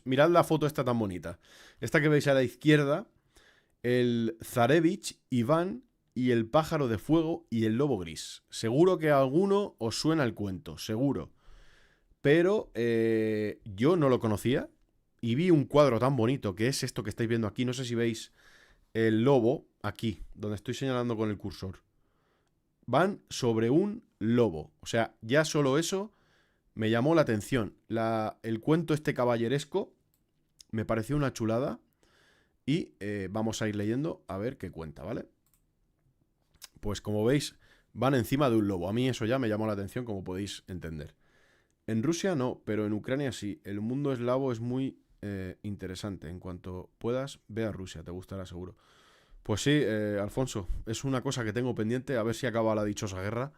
mirad la foto esta tan bonita. Esta que veis a la izquierda, el Zarevich, Iván y el pájaro de fuego y el lobo gris. Seguro que a alguno os suena el cuento, seguro. Pero yo no lo conocía y vi un cuadro tan bonito que es esto que estáis viendo aquí. No sé si veis el lobo aquí, donde estoy señalando con el cursor. Van sobre un lobo. O sea, ya solo eso me llamó la atención. El cuento este caballeresco me pareció una chulada. Y vamos a ir leyendo a ver qué cuenta, ¿vale? Pues como veis, van encima de un lobo. A mí eso ya me llamó la atención, como podéis entender. En Rusia no, pero en Ucrania sí. El mundo eslavo es muy interesante. En cuanto puedas, ve a Rusia, te gustará seguro. Pues sí, Alfonso, es una cosa que tengo pendiente, a ver si acaba la dichosa guerra.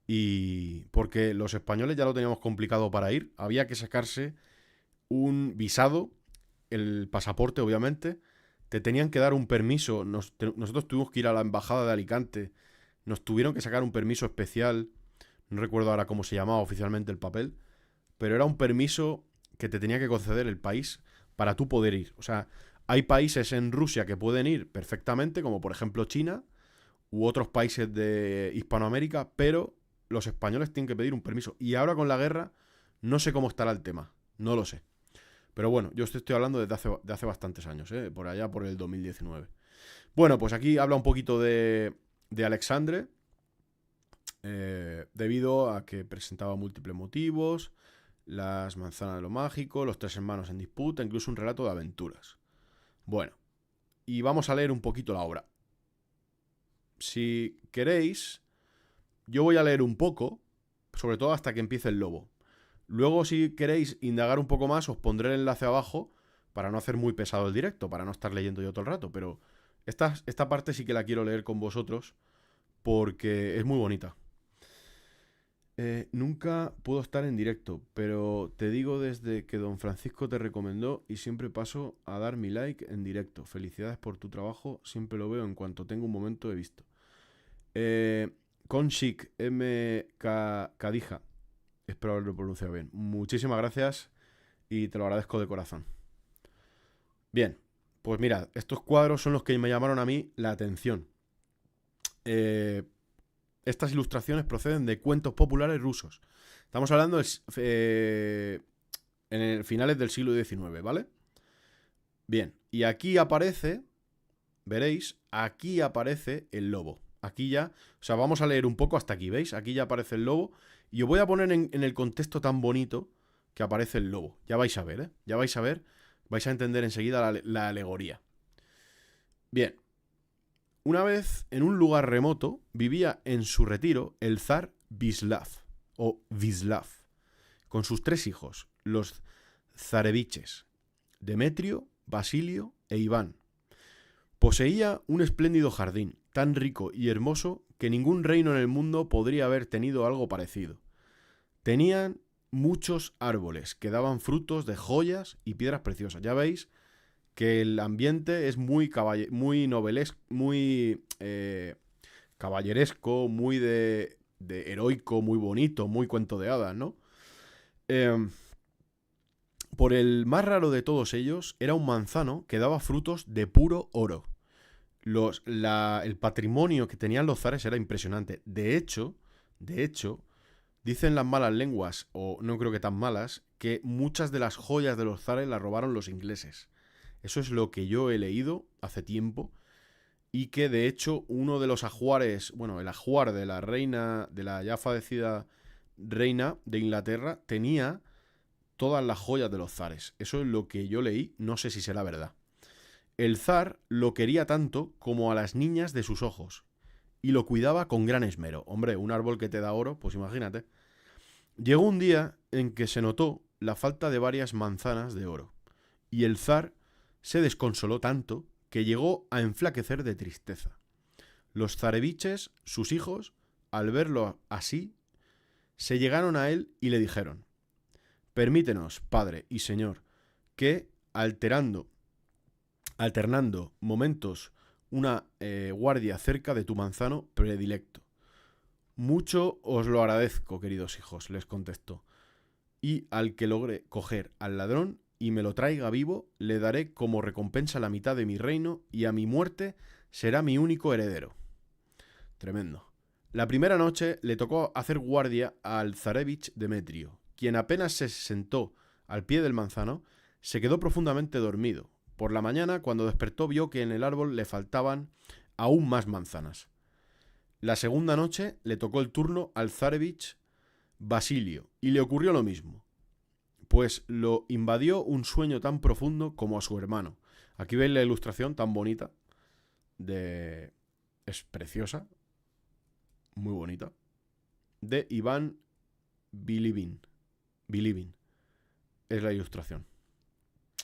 Y porque los españoles ya lo teníamos complicado para ir. Había que sacarse un visado, el pasaporte, obviamente. Te tenían que dar un permiso. Nosotros tuvimos que ir a la embajada de Alicante. Nos tuvieron que sacar un permiso especial. No recuerdo ahora cómo se llamaba oficialmente el papel. Pero era un permiso que te tenía que conceder el país para tú poder ir. O sea, hay países en Rusia que pueden ir perfectamente, como por ejemplo China u otros países de Hispanoamérica, pero los españoles tienen que pedir un permiso. Y ahora con la guerra, no sé cómo estará el tema. No lo sé. Pero bueno, yo estoy hablando de hace bastantes años, por allá por el 2019. Bueno, pues aquí habla un poquito de Alexandre, debido a que presentaba múltiples motivos, las manzanas de lo mágico, los tres hermanos en disputa, incluso un relato de aventuras. Bueno, y vamos a leer un poquito la obra. Si queréis, yo voy a leer un poco, sobre todo hasta que empiece el lobo. Luego, si queréis indagar un poco más, os pondré el enlace abajo para no hacer muy pesado el directo, para no estar leyendo yo todo el rato. Pero esta parte sí que la quiero leer con vosotros porque es muy bonita. Nunca puedo estar en directo, pero te digo desde que don Francisco te recomendó y siempre paso a dar mi like en directo. Felicidades por tu trabajo, siempre lo veo en cuanto tengo un momento he visto. Conchik M. Cadija. Espero haberlo pronunciado bien. Muchísimas gracias y te lo agradezco de corazón. Bien, pues mirad, estos cuadros son los que me llamaron a mí la atención. Estas ilustraciones proceden de cuentos populares rusos. Estamos hablando en finales del siglo XIX, ¿vale? Bien, y aquí aparece, veréis, aquí aparece el lobo. Aquí ya, o sea, vamos a leer un poco hasta aquí, ¿veis? Aquí ya aparece el lobo. Y os voy a poner en el contexto tan bonito que aparece el lobo. Ya vais a ver, ¿eh? Ya vais a ver, vais a entender enseguida la alegoría. Bien. Una vez, en un lugar remoto, vivía en su retiro el zar Vislav, o Vislav, con sus tres hijos, los zareviches, Demetrio, Basilio e Iván. Poseía un espléndido jardín, tan rico y hermoso que ningún reino en el mundo podría haber tenido algo parecido. Tenían muchos árboles que daban frutos de joyas y piedras preciosas. Ya veis que el ambiente es muy novelesco, muy caballeresco, muy de heroico, muy bonito, muy cuento de hadas, ¿no? Por el más raro de todos ellos era un manzano que daba frutos de puro oro. El patrimonio que tenían los zares era impresionante. De hecho, dicen las malas lenguas, o no creo que tan malas, que muchas de las joyas de los zares las robaron los ingleses. Eso es lo que yo he leído hace tiempo. Y que de hecho uno de los ajuares, bueno, el ajuar de la reina, de la ya fallecida reina de Inglaterra, tenía todas las joyas de los zares. Eso es lo que yo leí, no sé si será verdad. El zar lo quería tanto como a las niñas de sus ojos. Y lo cuidaba con gran esmero. Hombre, un árbol que te da oro, pues imagínate. Llegó un día en que se notó la falta de varias manzanas de oro. Y el zar se desconsoló tanto que llegó a enflaquecer de tristeza. Los zareviches, sus hijos, al verlo así, se llegaron a él y le dijeron: permítenos, padre y señor, que, alternando momentos, una guardia cerca de tu manzano predilecto. Mucho os lo agradezco, queridos hijos, les contestó, y al que logré coger al ladrón y me lo traiga vivo, le daré como recompensa la mitad de mi reino y a mi muerte será mi único heredero. Tremendo. La primera noche le tocó hacer guardia al zarevich Demetrio, quien apenas se sentó al pie del manzano, se quedó profundamente dormido. Por la mañana, cuando despertó, vio que en el árbol le faltaban aún más manzanas. La segunda noche le tocó el turno al zarevich Basilio, y le ocurrió lo mismo, pues lo invadió un sueño tan profundo como a su hermano. Aquí veis la ilustración tan bonita, es preciosa, muy bonita, de Iván Bilibin. Es la ilustración.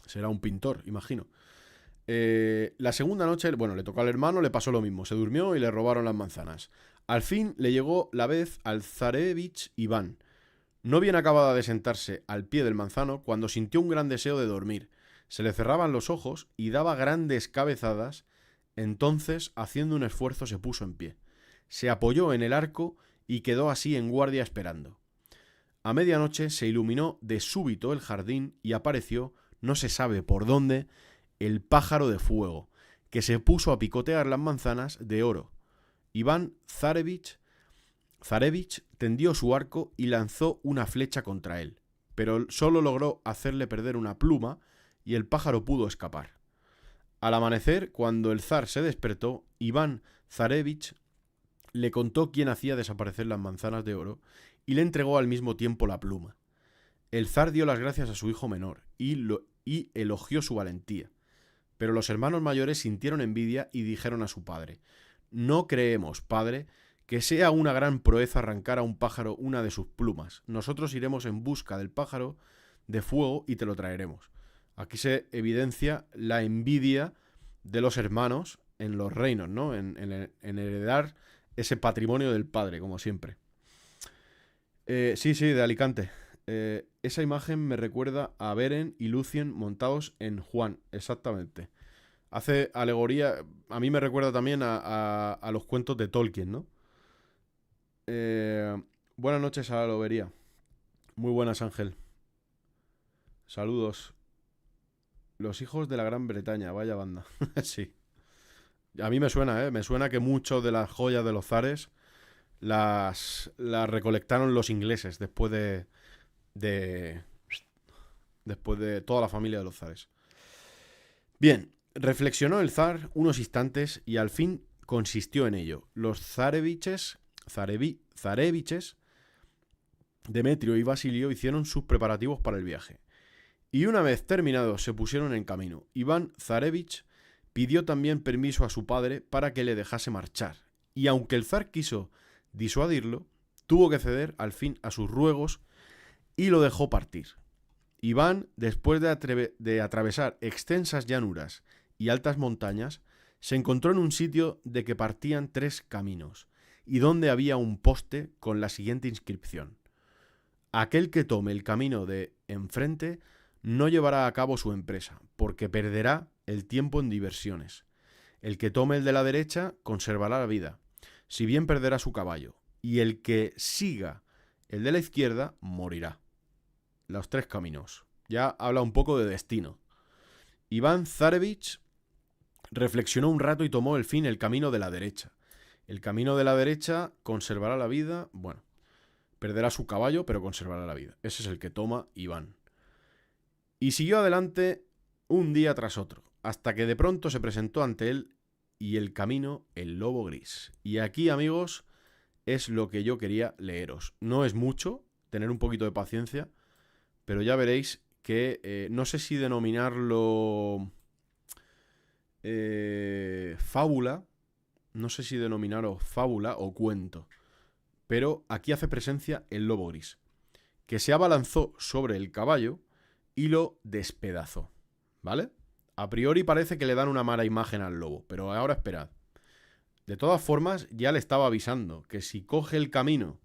Será un pintor, imagino. La segunda noche, bueno, le tocó al hermano, le pasó lo mismo. Se durmió y le robaron las manzanas. Al fin le llegó la vez al zarevich Iván. No bien acababa de sentarse al pie del manzano cuando sintió un gran deseo de dormir. Se le cerraban los ojos y daba grandes cabezadas. Entonces, haciendo un esfuerzo, se puso en pie. Se apoyó en el arco y quedó así en guardia esperando. A medianoche se iluminó de súbito el jardín y apareció, no se sabe por dónde, el pájaro de fuego, que se puso a picotear las manzanas de oro. Iván Zarevich tendió su arco y lanzó una flecha contra él, pero solo logró hacerle perder una pluma y el pájaro pudo escapar. Al amanecer, cuando el zar se despertó, Iván Zarevich le contó quién hacía desaparecer las manzanas de oro y le entregó al mismo tiempo la pluma. El zar dio las gracias a su hijo menor y elogió su valentía. Pero los hermanos mayores sintieron envidia y dijeron a su padre: «No creemos, padre, que sea una gran proeza arrancar a un pájaro una de sus plumas. Nosotros iremos en busca del pájaro de fuego y te lo traeremos». Aquí se evidencia la envidia de los hermanos en los reinos, ¿no? En heredar ese patrimonio del padre, como siempre. Sí, de Alicante. Esa imagen me recuerda a Beren y Lucien montados en Juan, exactamente. Hace alegoría, a mí me recuerda también a los cuentos de Tolkien, ¿no? Buenas noches a la lobería. Muy buenas, Ángel. Saludos. Los hijos de la Gran Bretaña, vaya banda. Sí. A mí me suena, me suena que muchas de las joyas de los zares las recolectaron los ingleses después de toda la familia de los zares. Bien, reflexionó el zar unos instantes y al fin consistió en ello. Los zareviches Demetrio y Basilio hicieron sus preparativos para el viaje. Y una vez terminados se pusieron en camino. Iván Zarevich pidió también permiso a su padre para que le dejase marchar. Y aunque el zar quiso disuadirlo, tuvo que ceder al fin a sus ruegos y lo dejó partir. Iván, después de atravesar extensas llanuras y altas montañas, se encontró en un sitio de que partían 3 caminos y donde había un poste con la siguiente inscripción: «Aquel que tome el camino de enfrente no llevará a cabo su empresa, porque perderá el tiempo en diversiones. El que tome el de la derecha conservará la vida, si bien perderá su caballo, y el que siga el de la izquierda morirá». Los 3 caminos. Ya habla un poco de destino. Iván Zarevich reflexionó un rato y tomó el camino de la derecha. El camino de la derecha conservará la vida, bueno, perderá su caballo, pero conservará la vida. Ese es el que toma Iván. Y siguió adelante un día tras otro, hasta que de pronto se presentó ante él y el camino el lobo gris. Y aquí, amigos, es lo que yo quería leeros. No es mucho, tener un poquito de paciencia, pero ya veréis que no sé si denominarlo fábula, no sé si denominarlo fábula o cuento, pero aquí hace presencia el lobo gris, que se abalanzó sobre el caballo y lo despedazó, ¿vale? A priori parece que le dan una mala imagen al lobo, pero ahora esperad. De todas formas, ya le estaba avisando que si coge el camino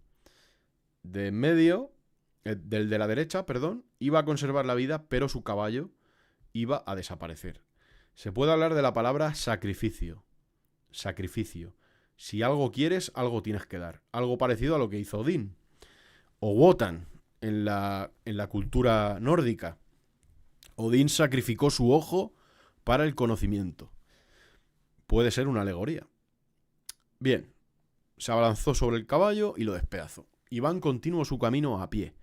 de en medio, del de la derecha, perdón, iba a conservar la vida, pero su caballo iba a desaparecer. Se puede hablar de la palabra sacrificio. Sacrificio. Si algo quieres, algo tienes que dar. Algo parecido a lo que hizo Odín. O Wotan en la cultura nórdica. Odín sacrificó su ojo para el conocimiento. Puede ser una alegoría. Bien, se abalanzó sobre el caballo y lo despedazó. Iván continuó su camino a pie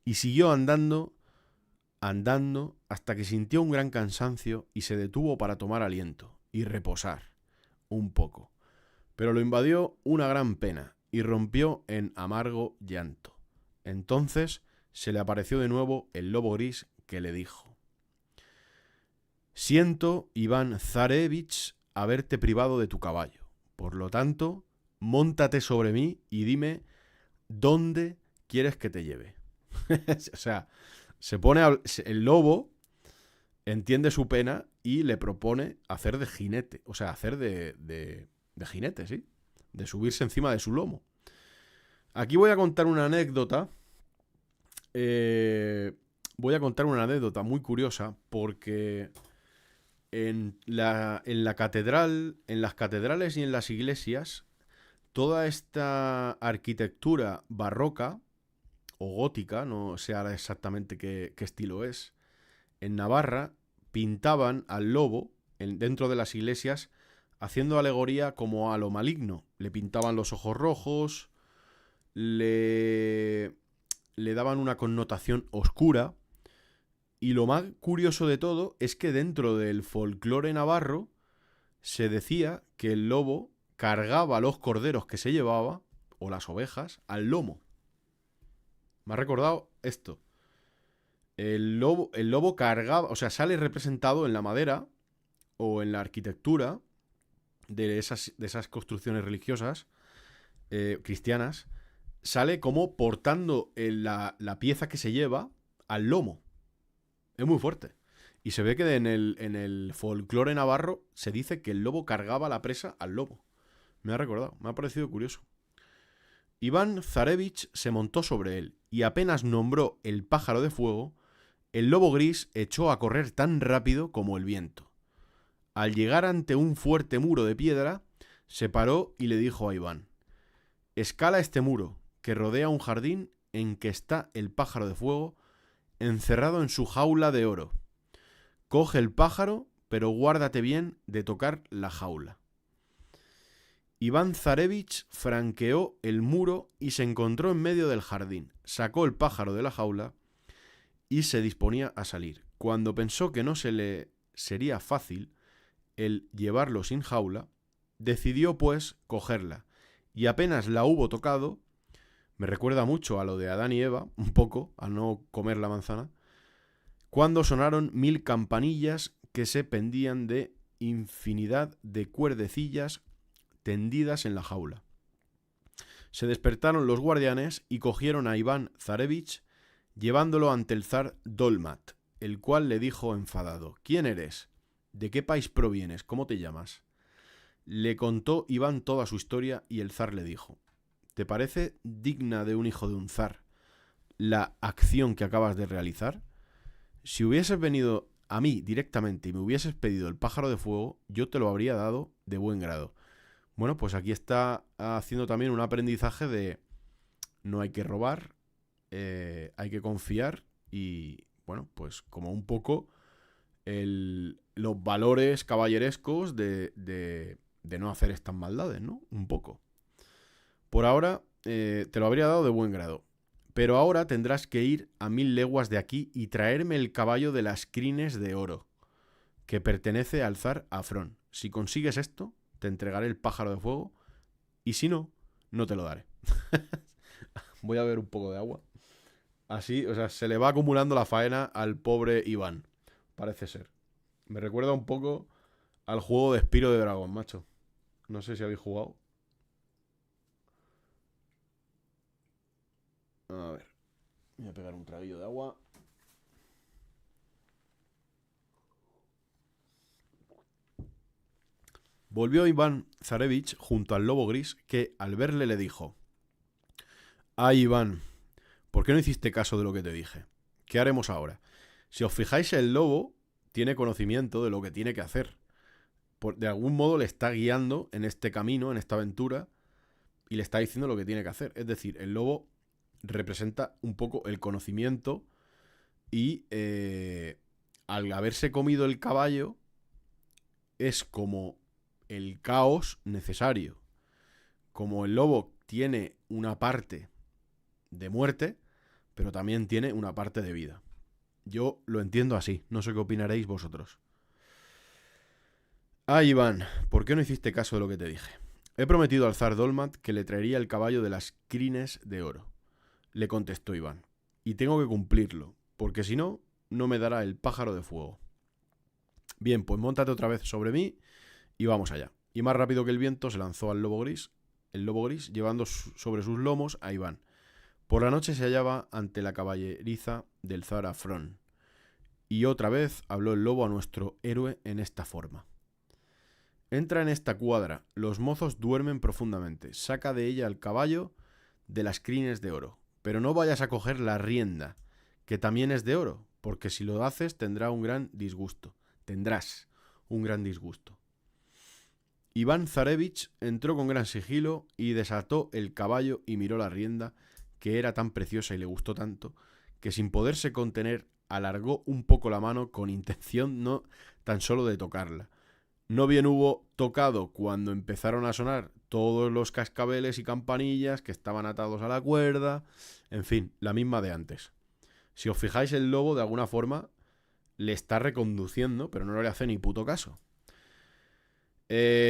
y siguió andando, hasta que sintió un gran cansancio y se detuvo para tomar aliento y reposar un poco. Pero lo invadió una gran pena y rompió en amargo llanto. Entonces se le apareció de nuevo el lobo gris que le dijo: siento, Iván Zarevich, haberte privado de tu caballo. Por lo tanto, móntate sobre mí y dime dónde quieres que te lleve. O sea, el lobo entiende su pena y le propone hacer de jinete. O sea, hacer de jinete, ¿sí? De subirse encima de su lomo. Aquí voy a contar una anécdota. Voy a contar una anécdota muy curiosa porque en la catedral, en las catedrales y en las iglesias, toda esta arquitectura barroca o gótica, no sé ahora exactamente qué estilo es, en Navarra pintaban al lobo dentro de las iglesias haciendo alegoría como a lo maligno. Le pintaban los ojos rojos, le daban una connotación oscura. Y lo más curioso de todo es que dentro del folclore navarro se decía que el lobo cargaba los corderos que se llevaba, o las ovejas, al lomo. Me ha recordado esto. El lobo cargaba, o sea, sale representado en la madera o en la arquitectura de esas construcciones religiosas cristianas, sale como portando la pieza que se lleva al lomo. Es muy fuerte. Y se ve que en el folclore navarro se dice que el lobo cargaba la presa al lobo. Me ha recordado, me ha parecido curioso. Iván Zarevich se montó sobre él y apenas nombró el pájaro de fuego, el lobo gris echó a correr tan rápido como el viento. Al llegar ante un fuerte muro de piedra, se paró y le dijo a Iván: escala este muro, que rodea un jardín en que está el pájaro de fuego encerrado en su jaula de oro. Coge el pájaro, pero guárdate bien de tocar la jaula. Iván Zarevich franqueó el muro y se encontró en medio del jardín. Sacó el pájaro de la jaula y se disponía a salir. Cuando pensó que no se le sería fácil el llevarlo sin jaula, decidió pues cogerla, y apenas la hubo tocado, me recuerda mucho a lo de Adán y Eva, un poco, a no comer la manzana, cuando sonaron 1000 campanillas que se pendían de infinidad de cuerdecillas tendidas en la jaula. Se despertaron los guardianes y cogieron a Iván Zarevich, llevándolo ante el zar Dolmat, el cual le dijo enfadado: ¿quién eres? ¿De qué país provienes? ¿Cómo te llamas? Le contó Iván toda su historia y el zar le dijo: ¿te parece digna de un hijo de un zar la acción que acabas de realizar? Si hubieses venido a mí directamente y me hubieses pedido el pájaro de fuego, yo te lo habría dado de buen grado. Bueno, pues aquí está haciendo también un aprendizaje de no hay que robar, hay que confiar y, bueno, pues como un poco los valores caballerescos de no hacer estas maldades, ¿no? Un poco. Por ahora te lo habría dado de buen grado. Pero ahora tendrás que ir a 1000 leguas de aquí y traerme el caballo de las crines de oro, que pertenece al zar Afrón. Si consigues esto, te entregaré el pájaro de fuego, y si no, no te lo daré. Voy a beber un poco de agua. Así, o sea, se le va acumulando la faena al pobre Iván. Parece ser. Me recuerda un poco al juego de Spyro de Dragón, macho. No sé si habéis jugado. A ver. Voy a pegar un traguillo de agua. Volvió Iván Zarevich junto al lobo gris, que al verle le dijo: ¡ay, Iván! ¿Por qué no hiciste caso de lo que te dije? ¿Qué haremos ahora? Si os fijáis, el lobo tiene conocimiento de lo que tiene que hacer. De algún modo le está guiando en este camino, en esta aventura, y le está diciendo lo que tiene que hacer. Es decir, el lobo representa un poco el conocimiento y al haberse comido el caballo, es como el caos necesario. Como el lobo tiene una parte de muerte, pero también tiene una parte de vida. Yo lo entiendo así, no sé qué opinaréis vosotros. Ah, Iván, ¿por qué no hiciste caso de lo que te dije? He prometido al zar Dolmat que le traería el caballo de las crines de oro. Le contestó Iván. Y tengo que cumplirlo, porque si no, no me dará el pájaro de fuego. Bien, pues móntate otra vez sobre mí y vamos allá. Y más rápido que el viento se lanzó al lobo gris, el lobo gris, llevando sobre sus lomos a Iván. Por la noche se hallaba ante la caballeriza del zar Afrón. Y otra vez habló el lobo a nuestro héroe en esta forma. Entra en esta cuadra, los mozos duermen profundamente, saca de ella el caballo de las crines de oro, pero no vayas a coger la rienda, que también es de oro, porque si lo haces tendrás un gran disgusto. Iván Zarevich entró con gran sigilo y desató el caballo y miró la rienda, que era tan preciosa y le gustó tanto, que sin poderse contener alargó un poco la mano con intención no tan solo de tocarla. No bien hubo tocado cuando empezaron a sonar todos los cascabeles y campanillas que estaban atados a la cuerda, en fin, la misma de antes. Si os fijáis, el lobo de alguna forma le está reconduciendo, pero no le hace ni puto caso.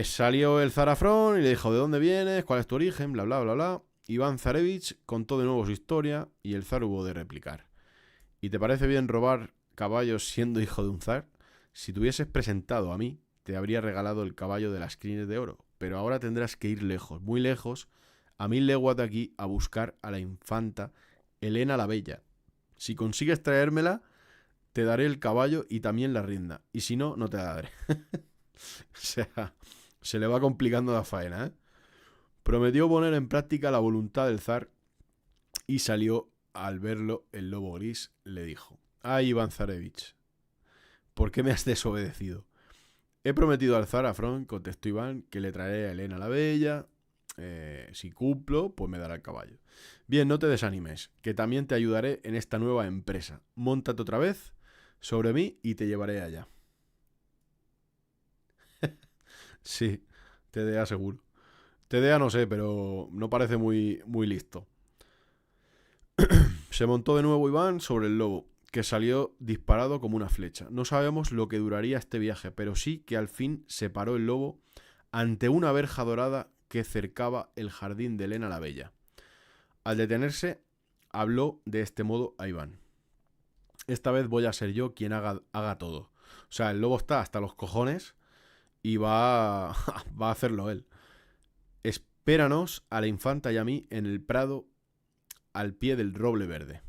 Salió el zar Afrón y le dijo: ¿de dónde vienes? ¿Cuál es tu origen? Bla, bla, bla, bla. Iván Zarevich contó de nuevo su historia y el zar hubo de replicar. ¿Y te parece bien robar caballos siendo hijo de un zar? Si te hubieses presentado a mí, te habría regalado el caballo de las crines de oro, pero ahora tendrás que ir lejos, muy lejos, a 1000 leguas de aquí, a buscar a la infanta Helena la Bella. Si consigues traérmela, te daré el caballo y también la rienda, y si no, no te la daré. O sea, se le va complicando la faena, ¿eh? Prometió poner en práctica la voluntad del zar y salió. Al verlo, el lobo gris le dijo: «Ay, Iván Zarevich, ¿por qué me has desobedecido? He prometido al zar Afrón», contestó Iván, «que le traeré a Helena la Bella. Si cumplo, pues me dará el caballo. Bien, no te desanimes, que también te ayudaré en esta nueva empresa. Móntate otra vez sobre mí y te llevaré allá». Sí, TDA seguro. TDA no sé, pero no parece muy, muy listo. Se montó de nuevo Iván sobre el lobo, que salió disparado como una flecha. No sabemos lo que duraría este viaje, pero sí que al fin se paró el lobo ante una verja dorada que cercaba el jardín de Helena la Bella. Al detenerse, habló de este modo a Iván: «Esta vez voy a ser yo quien haga todo». O sea, el lobo está hasta los cojones y va a hacerlo él. «Espéranos a la infanta y a mí en el prado al pie del roble verde».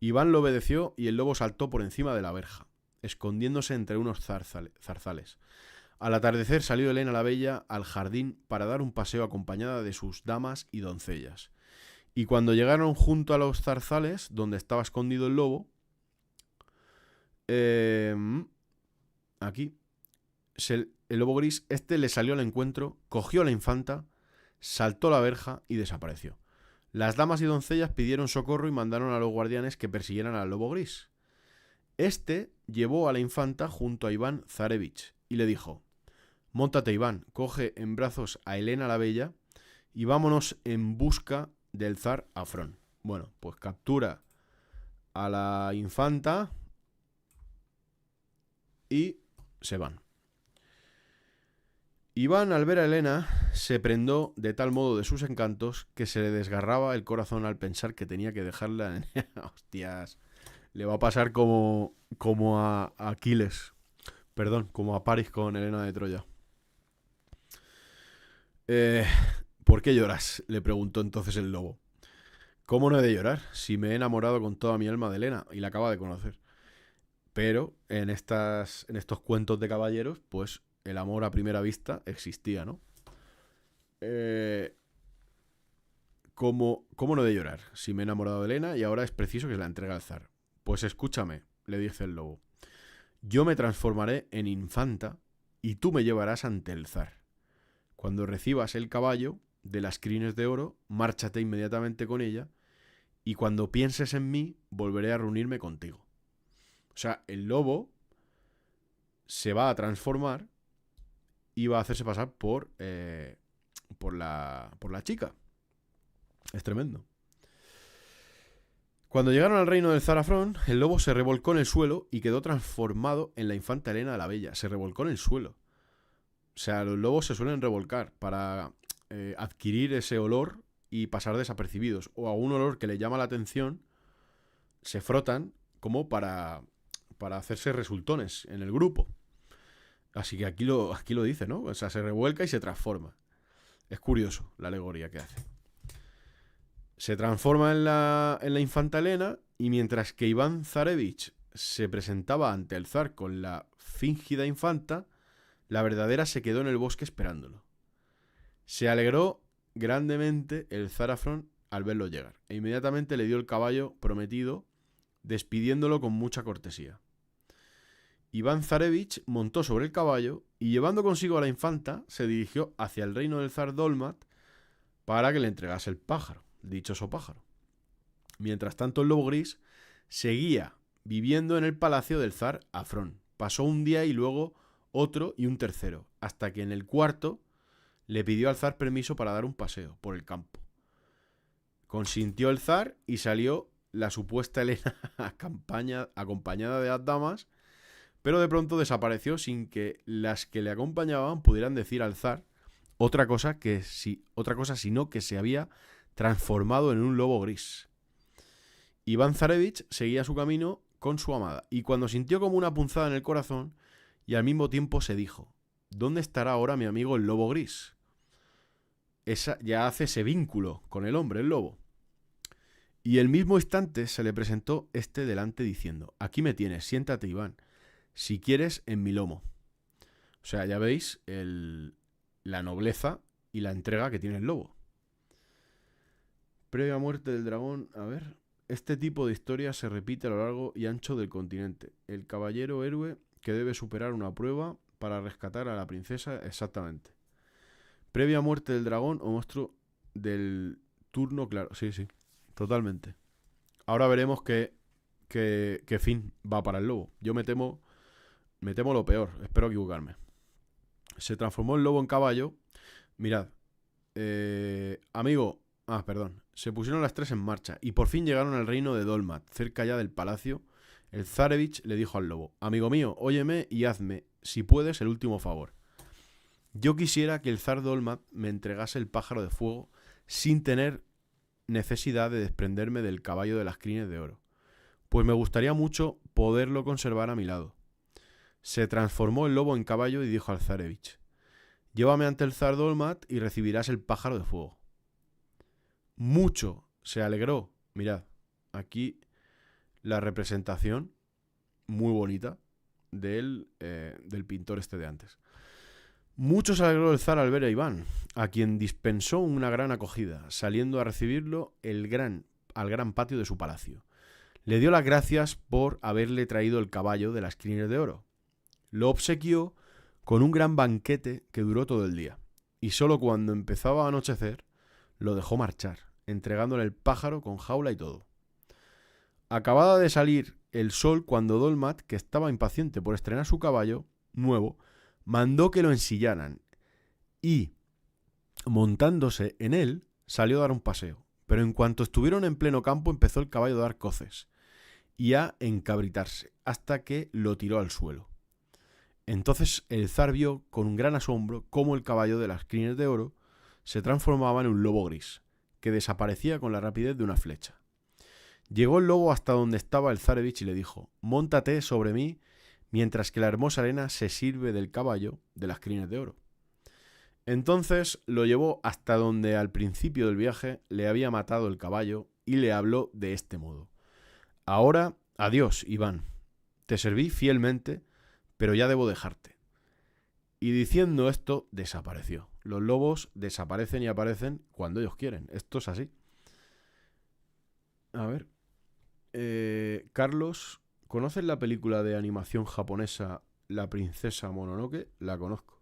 Iván lo obedeció y el lobo saltó por encima de la verja, escondiéndose entre unos zarzales. Al atardecer salió Helena la Bella al jardín para dar un paseo acompañada de sus damas y doncellas. Y cuando llegaron junto a los zarzales, donde estaba escondido el lobo, aquí, el lobo gris, le salió al encuentro, cogió a la infanta, saltó la verja y desapareció. Las damas y doncellas pidieron socorro y mandaron a los guardianes que persiguieran al lobo gris. Llevó a la infanta junto a Iván Zarevich y le dijo: «Móntate, Iván, coge en brazos a Helena la Bella y vámonos en busca del zar Afrón». Bueno, pues captura a la infanta y se van. Iván, al ver a Helena, se prendó de tal modo de sus encantos que se le desgarraba el corazón al pensar que tenía que dejarla en... Hostias, le va a pasar como a Aquiles. Perdón, como a Paris con Helena de Troya. «¿Por qué lloras?», le preguntó entonces el lobo. «¿Cómo no he de llorar si me he enamorado con toda mi alma de Helena y la acaba de conocer?» Pero en estos cuentos de caballeros, pues el amor a primera vista existía, ¿no? ¿Cómo no he de llorar si me he enamorado de Helena y ahora es preciso que se la entregue al zar? Pues escúchame, le dice el lobo. Yo me transformaré en infanta y tú me llevarás ante el zar. Cuando recibas el caballo de las crines de oro, márchate inmediatamente con ella y cuando pienses en mí, volveré a reunirme contigo. O sea, el lobo se va a transformar y va a hacerse pasar por la chica. Es tremendo. Cuando llegaron al reino del zar Afrón, el lobo se revolcó en el suelo y quedó transformado en la infanta Helena la Bella. Se revolcó en el suelo. O sea, los lobos se suelen revolcar para adquirir ese olor y pasar desapercibidos. O a un olor que le llama la atención, se frotan como para hacerse resultones en el grupo. Así que aquí lo dice, ¿no? O sea, se revuelca y se transforma. Es curioso la alegoría que hace. Se transforma en la infanta Elena y mientras que Iván Zarevich se presentaba ante el zar con la fingida infanta, la verdadera se quedó en el bosque esperándolo. Se alegró grandemente el zar Afrón al verlo llegar e inmediatamente le dio el caballo prometido, despidiéndolo con mucha cortesía. Iván Zarevich montó sobre el caballo y llevando consigo a la infanta se dirigió hacia el reino del zar Dolmat para que le entregase el pájaro. Dichoso pájaro. Mientras tanto, el lobo gris seguía viviendo en el palacio del zar Afrón. Pasó un día y luego otro y un tercero, hasta que en el cuarto le pidió al zar permiso para dar un paseo por el campo. Consintió el zar y salió la supuesta Helena acompañada de las damas, pero de pronto desapareció sin que las que le acompañaban pudieran decir al zar otra cosa sino que se había transformado en un lobo gris. Iván Zarevich seguía su camino con su amada, y cuando sintió como una punzada en el corazón, y al mismo tiempo se dijo: ¿dónde estará ahora mi amigo el lobo gris? Esa ya hace ese vínculo con el hombre, el lobo. Y el mismo instante se le presentó este delante diciendo: aquí me tienes, siéntate, Iván, si quieres, en mi lomo. O sea, ya veis la nobleza y la entrega que tiene el lobo. Previa muerte del dragón, a ver. Este tipo de historia se repite a lo largo y ancho del continente. El caballero héroe que debe superar una prueba para rescatar a la princesa, exactamente. Previa muerte del dragón o monstruo del turno, claro. Sí, sí, totalmente. Ahora veremos qué fin va para el lobo. Yo me temo lo peor, espero equivocarme. Se transformó el lobo en caballo. Mirad. Amigo... perdón. Se pusieron las tres en marcha y por fin llegaron al reino de Dolmat, cerca ya del palacio. El Zarevich le dijo al lobo: amigo mío, óyeme y hazme, si puedes, el último favor. Yo quisiera que el zar Dolmat me entregase el pájaro de fuego sin tener necesidad de desprenderme del caballo de las crines de oro, pues me gustaría mucho poderlo conservar a mi lado. Se transformó el lobo en caballo y dijo al Zarevich: llévame ante el zar Dolmat y recibirás el pájaro de fuego. Mucho se alegró. Mirad, aquí la representación muy bonita del pintor este de antes. Mucho se alegró el zar al ver a Iván, a quien dispensó una gran acogida, saliendo a recibirlo al gran patio de su palacio. Le dio las gracias por haberle traído el caballo de las crines de oro. Lo obsequió con un gran banquete que duró todo el día, y solo cuando empezaba a anochecer lo dejó marchar, entregándole el pájaro con jaula y todo. Acababa de salir el sol cuando Dolmat, que estaba impaciente por estrenar su caballo nuevo, mandó que lo ensillaran y, montándose en él, salió a dar un paseo. Pero en cuanto estuvieron en pleno campo, empezó el caballo a dar coces y a encabritarse, hasta que lo tiró al suelo. Entonces el zar vio con un gran asombro cómo el caballo de las crines de oro se transformaba en un lobo gris, que desaparecía con la rapidez de una flecha. Llegó el lobo hasta donde estaba el Zarevich y le dijo: móntate sobre mí mientras que la hermosa Helena se sirve del caballo de las crines de oro. Entonces lo llevó hasta donde al principio del viaje le había matado el caballo y le habló de este modo: ahora, adiós, Iván. Te serví fielmente, pero ya debo dejarte. Y diciendo esto, desapareció. Los lobos desaparecen y aparecen cuando ellos quieren. Esto es así. A ver. Carlos, ¿conoces la película de animación japonesa La princesa Mononoke? La conozco.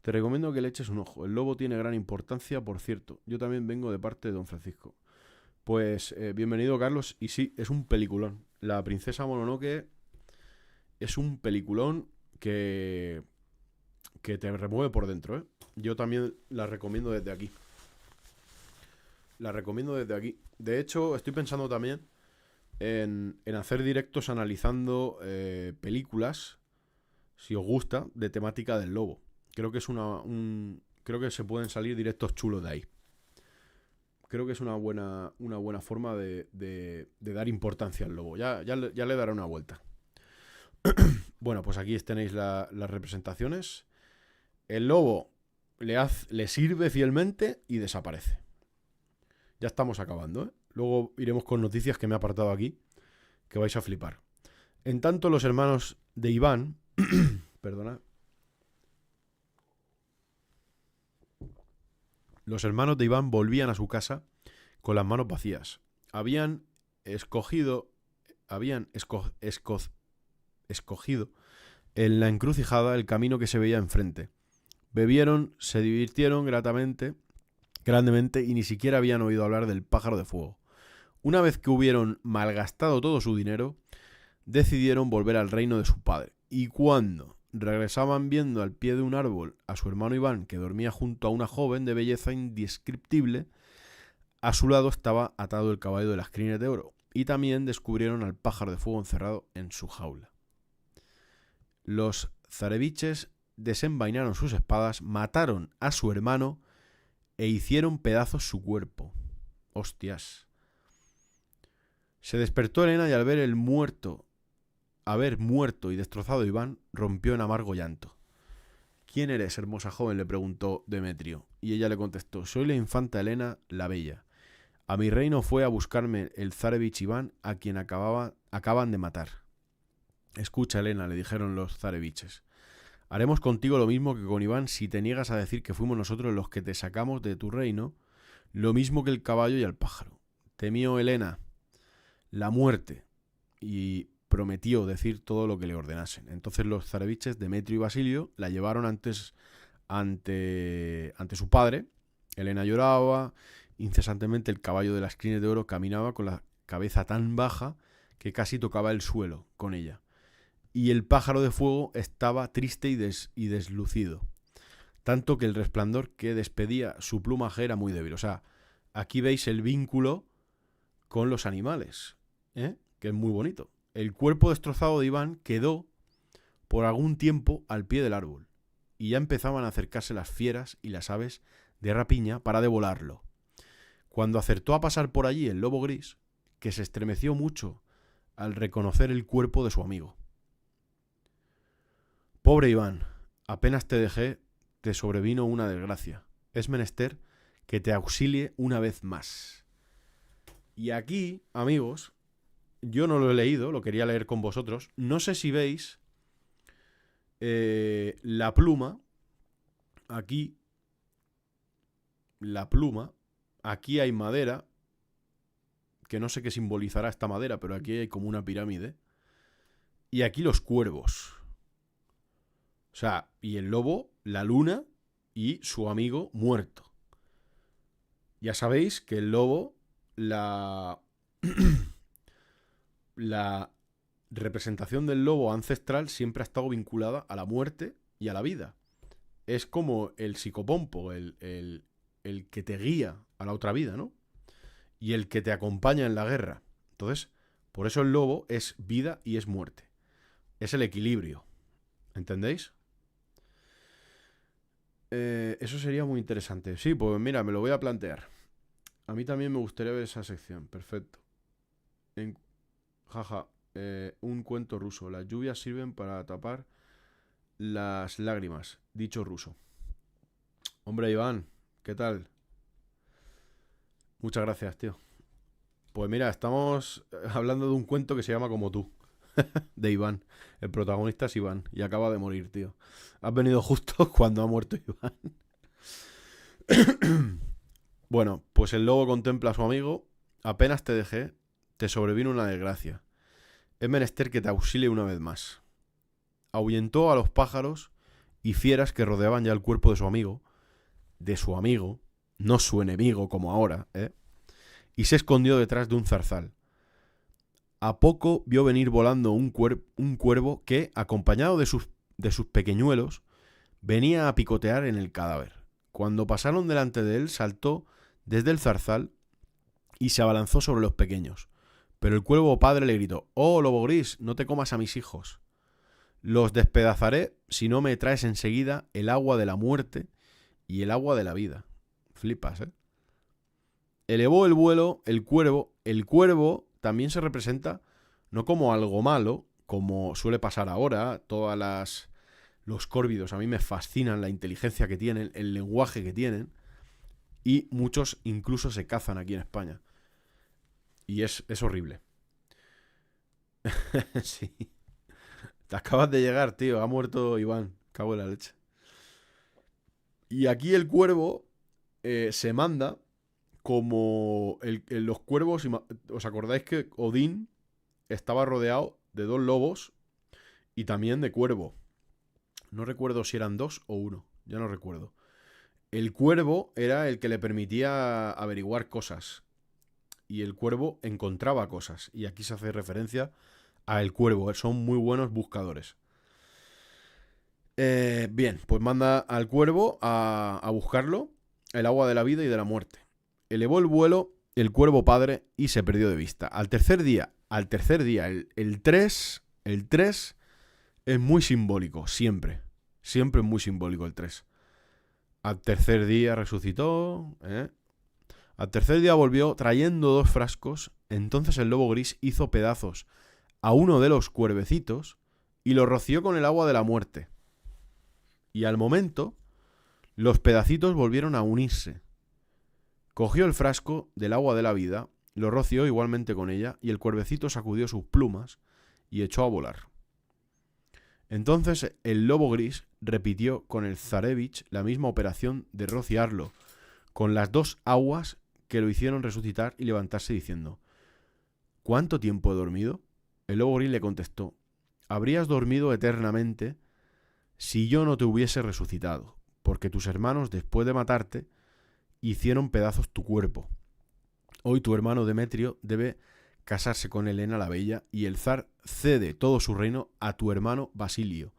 Te recomiendo que le eches un ojo. El lobo tiene gran importancia, por cierto. Yo también vengo de parte de don Francisco. Pues bienvenido, Carlos. Y sí, es un peliculón. La princesa Mononoke es un peliculón que te remueve por dentro, ¿eh? Yo también la recomiendo desde aquí. La recomiendo desde aquí. De hecho, estoy pensando también en hacer directos analizando películas, si os gusta, de temática del lobo. Creo que es creo que se pueden salir directos chulos de ahí. Creo que es una buena forma de dar importancia al lobo. Ya le daré una vuelta. Bueno, pues aquí tenéis las representaciones. El lobo le sirve fielmente y desaparece. Ya estamos acabando, ¿eh? Luego iremos con noticias que me he apartado aquí, que vais a flipar. En tanto, los hermanos de Iván... perdona. Los hermanos de Iván volvían a su casa con las manos vacías. Habían escogido en la encrucijada el camino que se veía enfrente. Bebieron, se divirtieron grandemente, y ni siquiera habían oído hablar del pájaro de fuego. Una vez que hubieron malgastado todo su dinero, decidieron volver al reino de su padre. Y cuando regresaban viendo al pie de un árbol a su hermano Iván, que dormía junto a una joven de belleza indescriptible, a su lado estaba atado el caballo de las crines de oro. Y también descubrieron al pájaro de fuego encerrado en su jaula. Los zareviches desenvainaron sus espadas, mataron a su hermano e hicieron pedazos su cuerpo. Hostias. Se despertó Elena y al ver haber muerto y destrozado a Iván, rompió en amargo llanto. ¿Quién eres, hermosa joven?, le preguntó Demetrio, y ella le contestó: soy la infanta Elena la Bella. A mi reino fue a buscarme el zarevich Iván, a quien acaban de matar. Escucha, Elena, le dijeron los zareviches. Haremos contigo lo mismo que con Iván si te niegas a decir que fuimos nosotros los que te sacamos de tu reino, lo mismo que el caballo y el pájaro. Temió Elena la muerte y prometió decir todo lo que le ordenasen. Entonces los zareviches, Demetrio y Basilio, la llevaron ante su padre. Elena lloraba incesantemente, el caballo de las crines de oro caminaba con la cabeza tan baja que casi tocaba el suelo con ella. Y el pájaro de fuego estaba triste y deslucido, tanto que el resplandor que despedía su plumaje era muy débil. O sea, aquí veis el vínculo con los animales, que es muy bonito. El cuerpo destrozado de Iván quedó por algún tiempo al pie del árbol, y ya empezaban a acercarse las fieras y las aves de rapiña para devolarlo. Cuando acertó a pasar por allí el lobo gris, que se estremeció mucho al reconocer el cuerpo de su amigo. Pobre Iván, apenas te dejé, te sobrevino una desgracia. Es menester que te auxilie una vez más. Y aquí, amigos, yo no lo he leído, lo quería leer con vosotros. No sé si veis la pluma. Aquí, la pluma. Aquí hay madera, que no sé qué simbolizará esta madera, pero aquí hay como una pirámide. Y aquí los cuervos. O sea, y el lobo, la luna y su amigo muerto. Ya sabéis que el lobo, la representación del lobo ancestral siempre ha estado vinculada a la muerte y a la vida. Es como el psicopompo, el que te guía a la otra vida, ¿no? Y el que te acompaña en la guerra. Entonces, por eso el lobo es vida y es muerte. Es el equilibrio. ¿Entendéis? Eso sería muy interesante. Sí, pues mira, me lo voy a plantear. A mí también me gustaría ver esa sección. Perfecto. Jaja. Un cuento ruso. Las lluvias sirven para tapar las lágrimas. Dicho ruso. Hombre, Iván, ¿qué tal? Muchas gracias, tío. Pues mira, estamos hablando de un cuento que se llama Como tú. De Iván. El protagonista es Iván y acaba de morir, tío. Has venido justo cuando ha muerto Iván. Bueno, pues el lobo contempla a su amigo. Apenas te dejé, te sobrevino una desgracia. Es menester que te auxilie una vez más. Ahuyentó a los pájaros y fieras que rodeaban ya el cuerpo de su amigo, no su enemigo como ahora, y se escondió detrás de un zarzal. a poco vio venir volando un cuervo que, acompañado de sus pequeñuelos, venía a picotear en el cadáver. Cuando pasaron delante de él, saltó desde el zarzal y se abalanzó sobre los pequeños. Pero el cuervo padre le gritó: «¡Oh, lobo gris, no te comas a mis hijos! Los despedazaré si no me traes enseguida el agua de la muerte y el agua de la vida». Flipas, ¿eh? Elevó el vuelo el cuervo. El cuervo también se representa no como algo malo, como suele pasar ahora. Los córvidos a mí me fascinan la inteligencia que tienen, el lenguaje que tienen. Y muchos incluso se cazan aquí en España. Y es horrible. Sí. Te acabas de llegar, tío. Ha muerto Iván. Cago en la leche. Y aquí el cuervo se manda como los cuervos. ¿Os acordáis que Odín estaba rodeado de 2 lobos y también de cuervo? No recuerdo si eran 2 o 1. Ya no recuerdo. El cuervo era el que le permitía averiguar cosas. Y el cuervo encontraba cosas. Y aquí se hace referencia a el cuervo. Son muy buenos buscadores. Bien, pues manda al cuervo a buscarlo, el agua de la vida y de la muerte. Elevó el vuelo el cuervo padre y se perdió de vista. Al tercer día, el 3 es muy simbólico, siempre. Siempre es muy simbólico el 3. Al tercer día resucitó, Al tercer día volvió trayendo 2 frascos. Entonces el lobo gris hizo pedazos a uno de los cuervecitos y lo roció con el agua de la muerte. Y al momento, los pedacitos volvieron a unirse. Cogió el frasco del agua de la vida, lo roció igualmente con ella, y el cuervecito sacudió sus plumas y echó a volar. Entonces el lobo gris repitió con el zarevich la misma operación de rociarlo con las 2 aguas que lo hicieron resucitar y levantarse, diciendo: «¿Cuánto tiempo he dormido?». El lobo gris le contestó: «Habrías dormido eternamente si yo no te hubiese resucitado, porque tus hermanos, después de matarte, hicieron pedazos tu cuerpo. Hoy tu hermano Demetrio debe casarse con Helena la Bella y el zar cede todo su reino a tu hermano Basilio,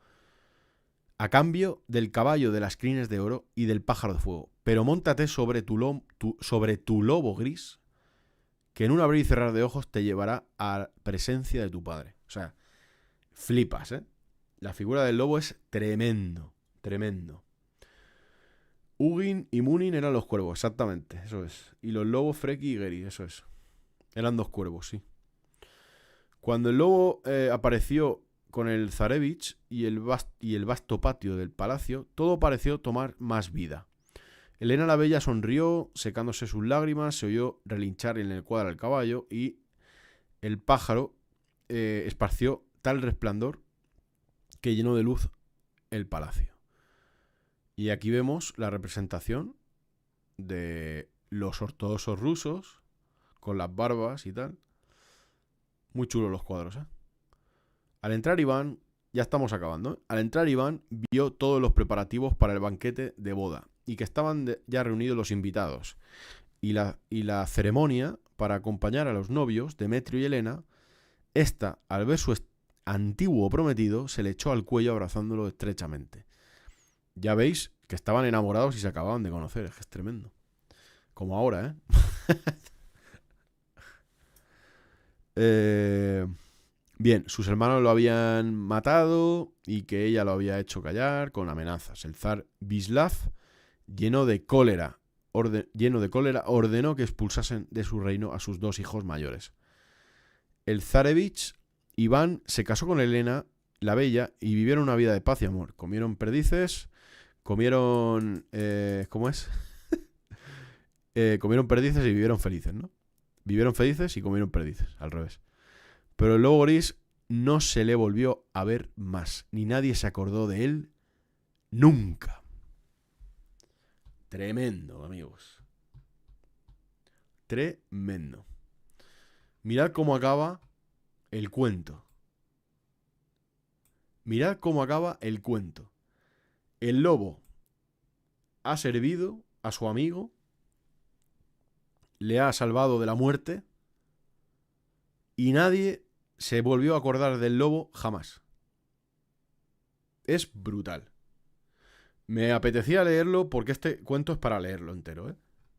a cambio del caballo de las crines de oro y del pájaro de fuego. Pero móntate sobre tu lobo gris, que en un abrir y cerrar de ojos te llevará a presencia de tu padre». O sea, flipas, ¿eh? La figura del lobo es tremendo, tremendo. Hugin y Munin eran los cuervos, exactamente, eso es. Y los lobos Freki y Geri, eso es. Eran 2 cuervos, sí. Cuando el lobo apareció con el zarevich y el vasto patio del palacio, todo pareció tomar más vida. Helena la Bella sonrió, secándose sus lágrimas, se oyó relinchar en el cuadro al caballo y el pájaro esparció tal resplandor que llenó de luz el palacio. Y aquí vemos la representación de los ortodoxos rusos con las barbas y tal. Muy chulos los cuadros, ¿eh? Al entrar Iván, ya estamos acabando, ¿eh? Al entrar Iván vio todos los preparativos para el banquete de boda y que estaban ya reunidos los invitados. Y la ceremonia para acompañar a los novios, Demetrio y Helena, esta, al ver su antiguo prometido, se le echó al cuello abrazándolo estrechamente. Ya veis que estaban enamorados y se acababan de conocer, es que es tremendo. Como ahora, ¿eh? Bien, sus hermanos lo habían matado y que ella lo había hecho callar con amenazas. El zar Vislav, lleno de cólera, ordenó que expulsasen de su reino a sus 2 hijos mayores. El zarevich Iván se casó con Helena la Bella y vivieron una vida de paz y amor. Comieron perdices, comieron... ¿cómo es? Comieron perdices y vivieron felices, ¿no? Vivieron felices y comieron perdices, al revés. Pero el lobo gris no se le volvió a ver más, ni nadie se acordó de él nunca. Tremendo, amigos. Tremendo. Mirad cómo acaba el cuento. Mirad cómo acaba el cuento. El lobo ha servido a su amigo, le ha salvado de la muerte y nadie se volvió a acordar del lobo jamás. Es brutal. Me apetecía leerlo porque este cuento es para leerlo entero, ¿eh?